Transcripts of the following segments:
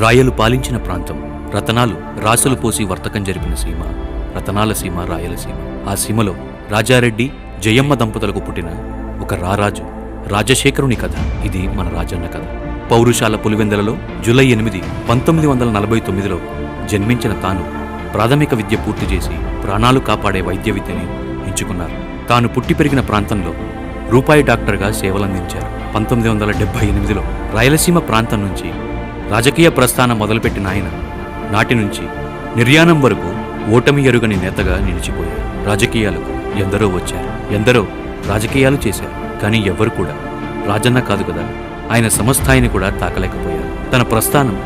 రాయలు పాలించిన ప్రాంతం, రతనాలు రాసులు పోసి వర్తకం జరిపిన సీమ, రతనాల సీమ రాయలసీమ. ఆ సీమలో రాజారెడ్డి జయమ్మ దంపతులకు పుట్టిన ఒక రారాజు రాజశేఖరుని కథ ఇది మన రాజన్న కథ. పౌరుషాల పులివెందలలో జూలై 8, 1949లో జన్మించిన తాను ప్రాథమిక విద్య పూర్తి చేసి ప్రాణాలు కాపాడే వైద్య విద్యని ఎంచుకున్నారు. తాను పుట్టి పెరిగిన ప్రాంతంలో రూపాయి డాక్టర్గా సేవలందించారు. 1978లో రాయలసీమ ప్రాంతం నుంచి రాజకీయ ప్రస్థానం మొదలుపెట్టిన ఆయన నాటి నుంచి నిర్యాణం వరకు ఓటమి ఎరుగని నేతగా నిలిచిపోయారు. రాజకీయాలకు ఎందరో వచ్చారు, ఎందరో రాజకీయాలు చేశారు, కానీ ఎవ్వరు కూడా రాజన్న కాదు కదా ఆయన సమస్థాయిని కూడా తాకలేకపోయారు. తన ప్రస్థానం,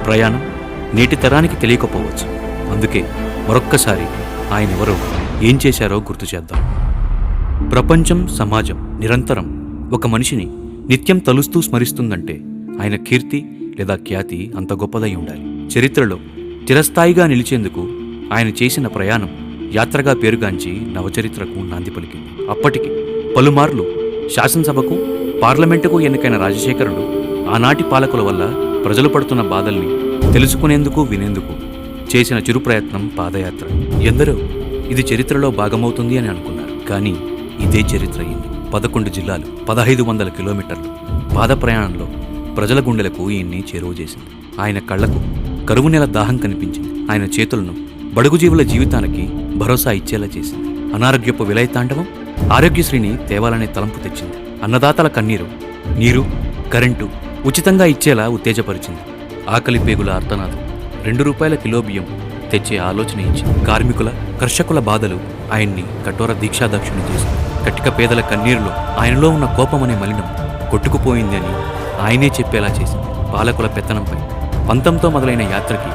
ప్రయాణం నేటి తరానికి తెలియకపోవచ్చు. అందుకే మరొక్కసారి ఆయన ఎవరో ఏం చేశారో గుర్తు చేద్దాం. ప్రపంచం, సమాజం నిరంతరం ఒక మనిషిని నిత్యం తలుస్తూ స్మరిస్తుందంటే ఆయన కీర్తి లేదా ఖ్యాతి అంత గొప్పదై ఉండాలి. చరిత్రలో చిరస్థాయిగా నిలిచేందుకు ఆయన చేసిన ప్రయాణం యాత్రగా పేరుగాంచి నవచరిత్రకు నాంది పలికింది. అప్పటికి పలుమార్లు శాసనసభకు, పార్లమెంటుకు ఎన్నికైన రాజశేఖరుడు ఆనాటి పాలకుల వల్ల ప్రజలు పడుతున్న బాధల్ని తెలుసుకునేందుకు, వినేందుకు చేసిన చిరు ప్రయత్నం పాదయాత్ర. ఎందరో ఇది చరిత్రలో భాగమవుతుంది అని అనుకున్నారు, కానీ ఇదే చరిత్ర అయింది. 11 జిల్లాలు, 1500 కిలోమీటర్లు పాద ప్రయాణంలో ప్రజల గుండెలకు ఈయన్ని చేరువ చేసింది. ఆయన కళ్లకు కరువు నెల దాహం కనిపించింది. ఆయన చేతులను బడుగు జీవుల జీవితానికి భరోసా ఇచ్చేలా చేసింది. అనారోగ్యపు విలయతాండవం ఆరోగ్యశ్రీని తేవాలనే తలంపు తెచ్చింది. అన్నదాతల కన్నీరు, నీరు, కరెంటు ఉచితంగా ఇచ్చేలా ఉత్తేజపరిచింది. ఆకలి పేగుల అర్తనాదం, 2 రూపాయల కిలో బియ్యం తెచ్చే ఆలోచన ఇచ్చింది. కార్మికుల, కర్షకుల బాధలు ఆయన్ని కఠోర దీక్షాదక్షుని చేసింది. కటిక పేదల కన్నీరులో ఆయనలో ఉన్న కోపమనే మలినం కొట్టుకుపోయింది అని ఆయనే చెప్పేలా చేసింది. పాలకుల పెత్తనంపై పంతంతో మొదలైన యాత్రకి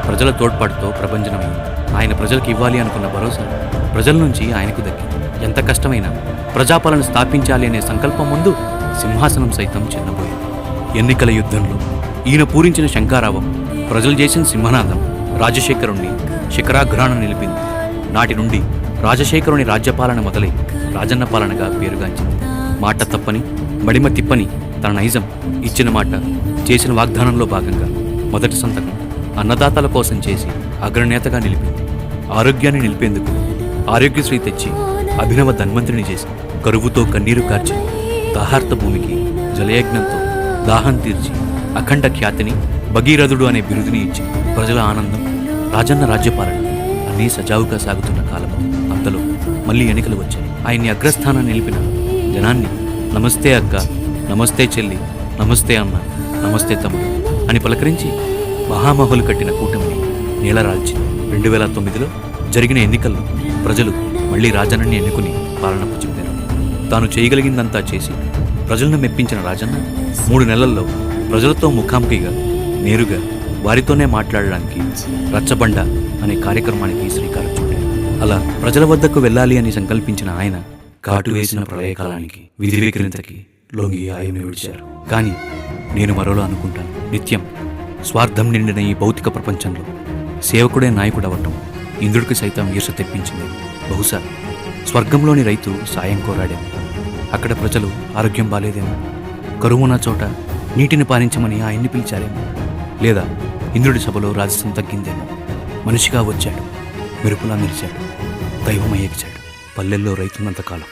ప్రజల తోడ్పాటుతో ప్రభంజనమైంది. ఆయన ప్రజలకు ఇవ్వాలి అనుకున్న భరోసా ప్రజల నుంచి ఆయనకు దక్కింది. ఎంత కష్టమైనా ప్రజాపాలన స్థాపించాలి అనే సంకల్పం ముందు సింహాసనం సైతం చిన్నపోయింది. ఎన్నికల యుద్ధంలో ఈయన పూరించిన శంఖారావం, ప్రజలు చేసిన సింహనాదం రాజశేఖరుణ్ణి శిఖరాగ్రాన నిలిపింది. నాటి నుండి రాజశేఖరుని రాజ్యపాలన మొదలై రాజన్న పాలనగా పేరుగాంచింది. మాట తప్పని, మడిమ తిప్పని తన నైజం, ఇచ్చిన మాట, చేసిన వాగ్దానంలో భాగంగా మొదటి సంతకం అన్నదాతల కోసం చేసి అగ్రనేతగా నిలిపింది. ఆరోగ్యాన్ని నిలిపేందుకు ఆరోగ్యశ్రీ తెచ్చి అభినవ ధన్వంతుని చేసి కరువుతో కన్నీరు కార్చి దాహార్త భూమికి జలయజ్ఞంతో దాహం తీర్చి అఖండ ఖ్యాతిని, భగీరథుడు అనే బిరుదుని ఇచ్చి ప్రజల ఆనందం, రాజన్న రాజ్యపాలన అన్నీ సజావుగా సాగుతున్న కాలం. అంతలో మళ్ళీ ఎన్నికలు వచ్చాయి. ఆయన్ని అగ్రస్థానాన్ని నిలిపిన జనాన్ని నమస్తే అక్క, నమస్తే చెల్లి, నమస్తే అమ్మ, నమస్తే తమ్ముడు అని పలకరించి మహామహులు కట్టిన కూటమిని నీలరాల్చింది. 2009లో జరిగిన ఎన్నికల్లో ప్రజలు మళ్లీ రాజన్నని ఎన్నుకుని పాలన పుచ్చుకున్నారు. తాను చేయగలిగిందంతా చేసి ప్రజలను మెప్పించిన రాజన్న 3 నెలల్లో ప్రజలతో ముఖాముఖిగా నేరుగా వారితోనే మాట్లాడడానికి రచ్చబండ అనే కార్యక్రమానికి శ్రీకారం చుట్టారు. అలా ప్రజల వద్దకు వెళ్ళాలి అని సంకల్పించిన ఆయన కాటు వేసిన ప్రళయకాలానికి, విధివిక్రింతకి లొంగి ఆయనే విడిచారు. కానీ నేను మరోలో అనుకుంటాను, నిత్యం స్వార్థం నిండిన ఈ భౌతిక ప్రపంచంలో సేవకుడే నాయకుడు అవ్వటం ఇంద్రుడికి సైతం ఈర్ష తెప్పించింది. బహుశా స్వర్గంలోని రైతు సాయం కోరాడేమో, అక్కడ ప్రజలు ఆరోగ్యం బాలేదేమో, కరువున్న చోట నీటిని పాలించమని ఆయన్ని పిలిచారేమో, లేదా ఇంద్రుడి సభలో రాజసం తగ్గిందేమో. మనిషిగా వచ్చాడు, మెరుపులా మెరిచాడు, దైవమై ఎగిచాడు. పల్లెల్లో రైతున్నంతకాలం,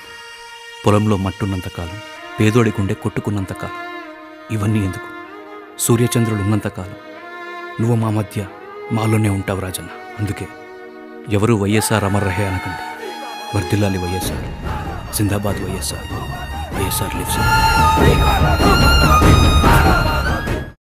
పొలంలో మట్టున్నంతకాలం, పేదోడి గుండె కొట్టుకున్నంతకాలం, ఇవన్నీ ఎందుకు? సూర్యచంద్రులు ఉన్నంతకాలం నువ్వు మా మధ్య, మాలోనే ఉంటావు రాజన్న. అందుకే ఎవరు వైఎస్ఆర్ అమర్ రహే అనకండి. వర్ధిల్లాలి వైఎస్ఆర్, జిందాబాద్ వైఎస్ఆర్, వైఎస్ఆర్ లివ్స్.